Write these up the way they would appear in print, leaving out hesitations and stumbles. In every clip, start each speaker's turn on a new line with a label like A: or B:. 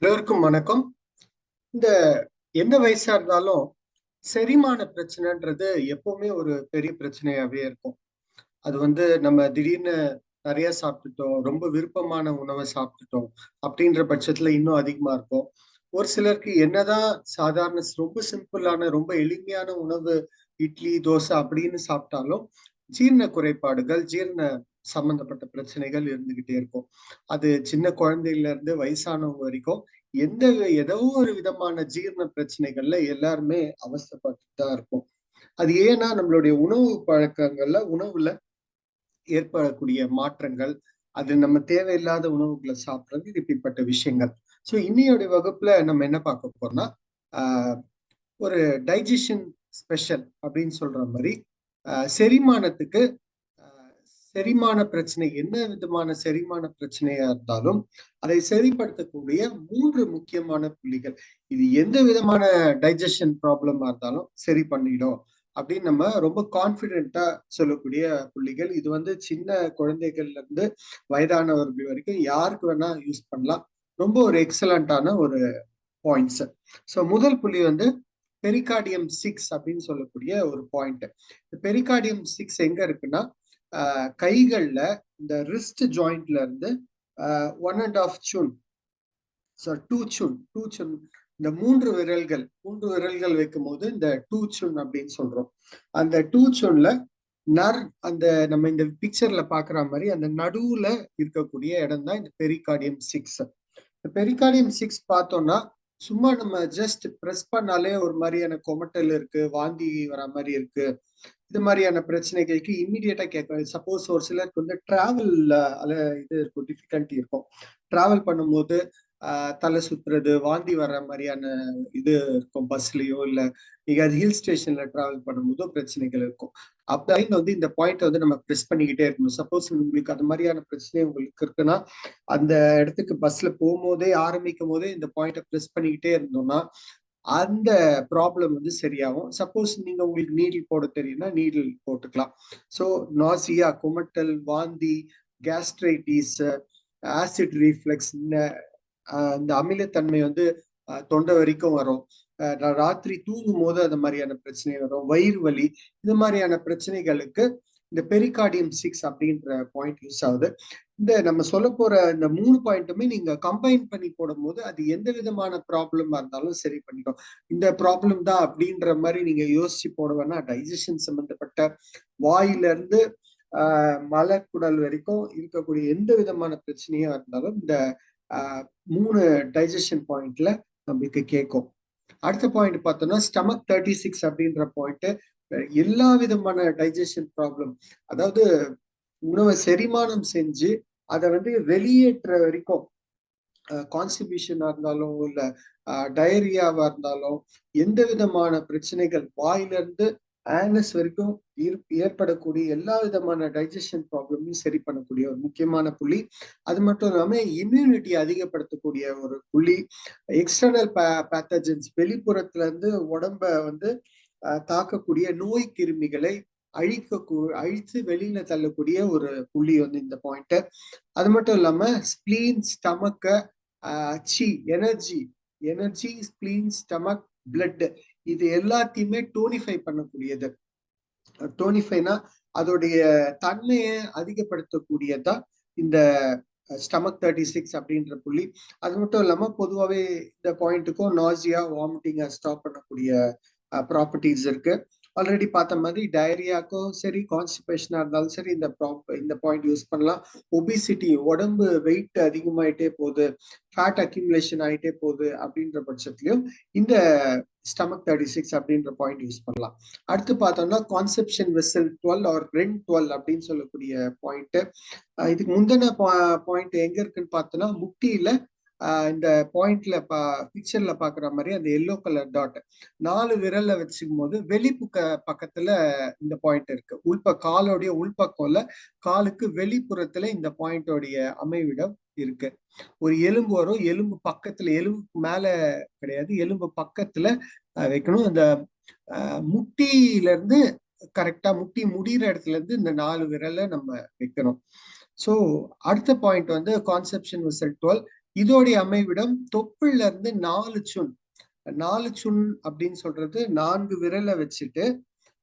A: எல்லோருக்கும் வணக்கம். இந்த எந்த வயசா இருந்தாலும் செரிமான பிரச்சனைன்றது எப்பவுமே ஒரு பெரிய பிரச்சனையாவே இருக்கும். அது நம்ம திடீர்னு நிறைய சாப்பிட்டுட்டோம், ரொம்ப விருப்பமான உணவை சாப்பிட்டுட்டோம் அப்படின்ற பட்சத்துல இன்னும் அதிகமா இருக்கும். ஒரு சிலருக்கு என்னதான் சாதாரண ரொம்ப சிம்பிளான ரொம்ப எளிமையான உணவு, இட்லி தோசை அப்படின்னு சாப்பிட்டாலும் ஜீரண குறைபாடுகள், ஜீரண சம்பந்தப்பட்ட பிரச்சனைகள் இருந்துகிட்டே இருக்கும். அது சின்ன குழந்தையில இருந்து வயசானவங்க வரைக்கும் எந்த ஏதோ ஒரு விதமான ஜீரண பிரச்சனைகள்ல எல்லாருமே அவஸ்தைப்பட்டு தான் இருக்கும். அது ஏன்னா நம்மளுடைய உணவு பழக்கங்கள்ல உணவுல ஏற்படக்கூடிய மாற்றங்கள், அது நம்ம தேவையில்லாத உணவுகளை சாப்பிடுறது, இது இப்படிப்பட்ட விஷயங்கள். ஸோ இன்னையோட வகுப்புல நம்ம என்ன பார்க்க போறோம்னா, ஆஹ் ஒரு டைஜஷன் ஸ்பெஷல் அப்படின்னு சொல்ற மாதிரி செரிமானத்துக்கு, ஆஹ் செரிமான பிரச்சனை என்ன விதமான செரிமான பிரச்சனையா இருந்தாலும் அதை சரிப்படுத்தக்கூடிய 3 முக்கியமான புள்ளிகள். இது எந்த விதமான டைஜஷன் ப்ராப்ளமா இருந்தாலும் சரி பண்ணிடும் அப்படின்னு நம்ம ரொம்ப கான்பிடென்ட்டா சொல்லக்கூடிய புள்ளிகள். இது சின்ன குழந்தைகள்ல இருந்து வயதானவர்கள் வரைக்கும் யாருக்கு வேணா யூஸ் பண்ணலாம். ரொம்ப ஒரு எக்ஸலண்டான ஒரு பாயிண்ட்ஸ். ஸோ முதல் புள்ளி பெரிகார்டியம் 6 அப்படின்னு சொல்லக்கூடிய ஒரு பாயிண்ட். பெரிகார்டியம் 6 எங்க இருக்குன்னா, கைகள்ல இந்த ரிஸ்ட் ஜாயிண்ட்ல இருந்து 1.5 சூன், டூ சுன், இந்த மூன்று விரல்கள் வைக்கும் போது இந்த டூ சுன் அப்படின்னு சொல்றோம். அந்த டூ சுன்ல அந்த நம்ம இந்த பிக்சர்ல பாக்குற மாதிரி அந்த நடுவுல இருக்கக்கூடிய இடம் தான் இந்த பெரிகார்டியம் 6. பெரிகார்டியம் 6 பார்த்தோம்னா சும்மா நம்ம ஜஸ்ட் பிரஸ் பண்ணாலே ஒரு மாதிரியான கொமட்டல் இருக்கு, வாந்தி வர மாதிரி இருக்கு, இது மாதிரியான பிரச்சனைகளுக்கு இம்மிடியட்டா கேட்கும். சப்போஸ் ஒரு சிலருக்கு டிராவல்ல இது இருக்கும், டிஃபிகல்ட்டி இருக்கும். டிராவல் பண்ணும்போது தலை சுத்துறது, வாந்தி வர்ற மாதிரியான இது இருக்கும் பஸ்லயோ, இல்ல நீங்க அது ஹில் ஸ்டேஷன்ல டிராவல் பண்ணும்போதோ பிரச்சனைகள் இருக்கும். அப்ப இந்த பாயிண்ட் நம்ம ப்ரெஸ் பண்ணிக்கிட்டே இருக்கணும். சப்போஸ் உங்களுக்கு அது மாதிரியான பிரச்சனை உங்களுக்கு இருக்குன்னா, அந்த இடத்துக்கு பஸ்ல போகும்போதே ஆரம்பிக்கும் போதே இந்த பாயிண்ட ப்ரெஸ் பண்ணிக்கிட்டே இருந்தோம்னா அந்த ப்ராப்ளம் சரியாகும். சப்போஸ் நீங்க உங்களுக்கு நீடில் போட தெரியும்னா நீடில் போட்டுக்கலாம். ஸோ நாசியா, குமட்டல், வாந்தி, கேஸ்ட்ரைட்டிஸ், ஆசிட் ரீஃப்ளெக்ஸ், இந்த அமிலத்தன்மை தொண்டை வரைக்கும் வரும். ராத்திரி தூங்கும் போது அந்த மாதிரியான பிரச்சனை வரும். வயிறு வலி, இது மாதிரியான பிரச்சனைகளுக்கு இந்த பெரிகார்டியம் 6 அப்படின்ற பாயிண்ட் யூஸ் ஆகுது. இந்த நம்ம சொல்ல போற இந்த 3 பாயிண்ட்டுமே நீங்க கம்பைன் பண்ணி போடும்போது அது எந்த விதமான ப்ராப்ளமா இருந்தாலும் சரி பண்ணிடும். இந்த ப்ராப்ளம் தான் அப்படின்ற மாதிரி நீங்க யோசிச்சு போட வேணா. டைஜஷன் சம்பந்தப்பட்ட வாயில இருந்து மலக்குடல் வரைக்கும் இருக்கக்கூடிய எந்த விதமான பிரச்சனையா இருந்தாலும் இந்த 3 டைஜஷன் பாயிண்ட்ல நம்மளுக்கு கேட்கும். அடுத்த பாயிண்ட் பார்த்தோம்னா ஸ்டமக் 36 அப்படின்ற பாயிண்ட். எல்லா விதமான டைஜஷன் ப்ராப்ளம், அதாவது உணவை செரிமானம் செஞ்சு அதை வெளியேற்ற வரைக்கும், கான்ஸ்டிபியூஷனா இருந்தாலும் இல்ல டயரியாவா இருந்தாலும், எந்த விதமான பிரச்சனைகள் வாயில இருந்து ஆனஸ் வரைக்கும் ஏற்படக்கூடிய எல்லா விதமான டைஜஷன் ப்ராப்ளமையும் சரி பண்ணக்கூடிய ஒரு முக்கியமான புள்ளி. அது மட்டும் இல்லாம இம்யூனிட்டி அதிகப்படுத்தக்கூடிய ஒரு புள்ளி. எக்ஸ்டர்னல் பேத்தஜன்ஸ், வெளிப்புறத்துல இருந்து உடம்ப தாக்கக்கூடிய நோய் கிருமிகளை அழித்து வெளியில தள்ளக்கூடிய ஒரு புள்ளி இந்த பாயிண்ட். அது மட்டும் இல்லாம ஸ்பிளீன், ஸ்டமக்க, chi, energy, spleen, stomach, blood, இது எல்லாத்தையுமே டோனிஃபை பண்ணக்கூடியது. டோனிஃபைனா அதோடைய தன்மையை அதிகப்படுத்தக்கூடியதா இந்த ஸ்டமக் 36 அப்படின்ற புள்ளி. அது மட்டும் இல்லாம பொதுவாகவே இந்த பாயிண்ட்டுக்கும் நாசியா, வாமிட்டிங்கை ஸ்டாப் பண்ணக்கூடிய ப்ராப்பர்ட்டிஸ் இருக்கு. ஆல்ரெடி பார்த்த மாதிரி டயரியாக்கும் சரி, கான்ஸ்டிபேஷனா இருந்தாலும் சரி இந்த பாயிண்ட் யூஸ் பண்ணலாம். ஒபிசிட்டி, உடம்பு வெயிட் அதிகமாயிட்டே போகுது, ஃபேட் அக்யூமுலேஷன் ஆயிட்டே போகுது அப்படின்ற பட்சத்திலையும் இந்த ஸ்டமக் 36 அப்படின்ற பாயிண்ட் யூஸ் பண்ணலாம். அடுத்து பார்த்தோம்னா கான்செப்ஷன் வெசல் 12 ஆர் ரென் 12 அப்படின்னு சொல்லக்கூடிய பாயிண்ட். இதுக்கு முந்தின பாயிண்ட் எங்க இருக்குன்னு பார்த்தோம்னா முட்டியில, இந்த பாயிண்ட்ல பிக்சர்ல பாக்குற மாதிரி அந்த எல்லோ கலர் டாட் 4 விரல்ல வச்சுக்கும் போது பக்கத்துல இந்த பாயிண்ட் இருக்கு. காலோடைய உள்பக்கம்ல காலுக்கு வெளிப்புறத்துல இந்த பாயிண்டோடைய அமைவிடம் இருக்கு. ஒரு எலும்பு வரும், எலும்பு பக்கத்துல, எலும்புக்கு மேல கிடையாது, எலும்பு பக்கத்துல வைக்கணும். இந்த முட்டியில இருந்து கரெக்டா முட்டி முடிகிற இடத்துல இருந்து இந்த 4 விரலை நம்ம வைக்கணும். ஸோ அடுத்த பாயிண்ட் கான்செப்ஷன் வெசல் 12. இதோடைய அமைவிடம் தொப்புள்ல இருந்து 4 சுன். 4 சுன் அப்படின்னு சொல்றது 4 விரலை வச்சுட்டு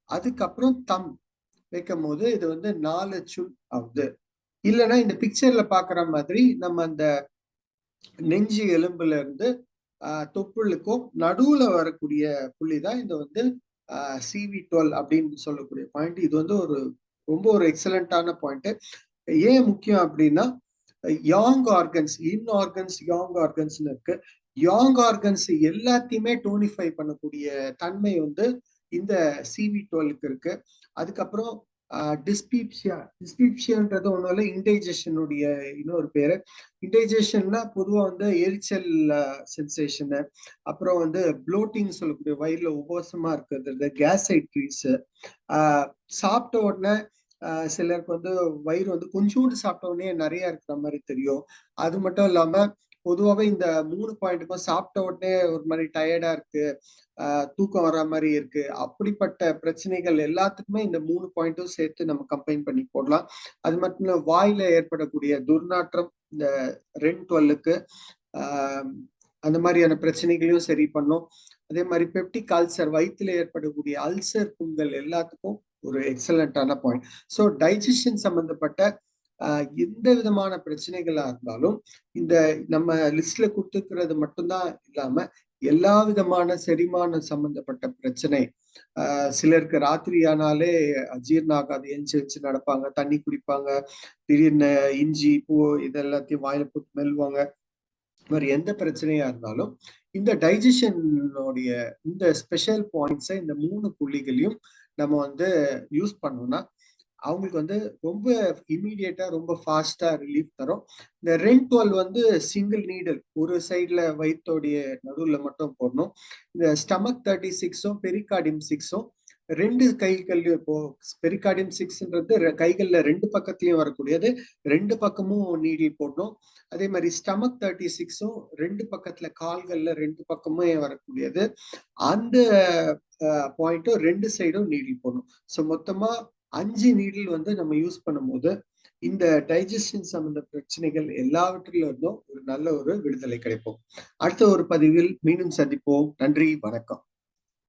A: அதுக்கப்புறம் தம் வைக்கும் போது இது வந்து 4 சுன் ஆகுது. இல்லைன்னா இந்த பிக்சர்ல பாக்குற மாதிரி நம்ம அந்த நெஞ்சு எலும்புல இருந்து தொப்புளுக்கும் நடுவுல வரக்கூடிய புள்ளிதான் இந்த வந்து CV12 அப்படின்னு சொல்லக்கூடிய பாயிண்ட். இது வந்து ரொம்ப ஒரு எக்ஸலண்டான பாயிண்ட். ஏன் முக்கியம் அப்படின்னா யாங் ஆர்கன்ஸ், யாங் ஆர்கன்ஸ்னு இருக்கு. யாங் ஆர்கன்ஸ் எல்லாத்தையுமே டோனிஃபை பண்ணக்கூடிய தன்மை வந்து இந்த CV12க்கு இருக்கு. அதுக்கப்புறம் டிஸ்பீப்சியான்றது ஒன்றும் இல்லை, இன்டைஜஷனுடைய இன்னொரு பேரு. இன்டைஜஷன்னா பொதுவாக வந்து எரிச்சல் சென்சேஷனு, அப்புறம் வந்து ப்ளோட்டிங் சொல்லக்கூடிய வயிறுல உபவாசமா இருக்கிறது, கேஸ்ட்ரைட்டிஸ், சாப்பிட்ட உடனே சிலருக்கு வந்து வயிறு வந்து கொஞ்சோண்டு சாப்பிட்ட உடனே நிறைய இருக்கிற மாதிரி தெரியும். அது மட்டும் இல்லாம பொதுவாகவே இந்த 3 பாயிண்ட்டுக்கும் சாப்பிட்ட உடனே ஒரு மாதிரி டயர்டா இருக்கு, தூக்கம் வர மாதிரி இருக்கு, அப்படிப்பட்ட பிரச்சனைகள் எல்லாத்துக்குமே இந்த 3 பாயிண்ட்டும் சேர்த்து நம்ம கம்பைன் பண்ணி போடலாம். அது மட்டும் இல்ல வாயில ஏற்படக்கூடிய துர்நாற்றம் இந்த REN12க்கு அந்த மாதிரியான பிரச்சனைகளையும் சரி பண்ணும். அதே மாதிரி பெப்டிக் அல்சர், வயிற்றுல ஏற்படக்கூடிய அல்சர் புண்கள் எல்லாத்துக்கும் ஒரு எக்ஸலண்டான பாயிண்ட். ஸோ டைஜஷன் சம்பந்தப்பட்ட எந்த விதமான பிரச்சனைகளா இருந்தாலும் இந்த நம்ம லிஸ்ட்ல கொடுத்துக்கிறது மட்டும்தான் இல்லாம எல்லா விதமான செரிமானம் சம்பந்தப்பட்ட பிரச்சனை, சிலருக்கு ராத்திரி ஆனாலே அஜீர்ணம் ஆகாது, எஞ்சி நடப்பாங்க, தண்ணி குடிப்பாங்க, திடீர்னு இஞ்சி பூ இதெல்லாத்தையும் வாயில போட்டு மெல்லுவாங்க. மாதிரி எந்த பிரச்சனையா இருந்தாலும் இந்த டைஜஷனுடைய இந்த ஸ்பெஷல் பாயிண்ட்ஸை இந்த 3 புள்ளிகளையும் நம்ம வந்து யூஸ் பண்ணோம்னா அவங்களுக்கு வந்து ரொம்ப இமீடியட்டா ரொம்ப ஃபாஸ்டா ரிலீஃப் தரும். இந்த REN12 வந்து சிங்கிள் நீடல் ஒரு சைட்ல வயிற்றோடைய நடுவுல மட்டும் போடணும். இந்த ஸ்டமக் 36ம் பெரிகார்டியம் 6ம் 2 கைகள்லயும், இப்போ பெரிகார்டியம் 6ன்றது கைகள்ல 2 பக்கத்துலயும் வரக்கூடியது, 2 பக்கமும் நீடில் போடணும். அதே மாதிரி ஸ்டமக் 36ம் 2 பக்கத்துல கால்கள்ல 2 பக்கமும் வரக்கூடியது, அந்த பாயிண்ட்டும் 2 சைடும் நீடில் போடணும். ஸோ மொத்தமா 5 நீடில் வந்து நம்ம யூஸ் பண்ணும்போது இந்த டைஜஷன் சம்பந்த பிரச்சனைகள் எல்லாவற்றிலும் இருந்தும் ஒரு நல்ல ஒரு விடுதலை கிடைப்போம். அடுத்த ஒரு பதிவில் மீண்டும் சந்திப்போம். நன்றி, வணக்கம்.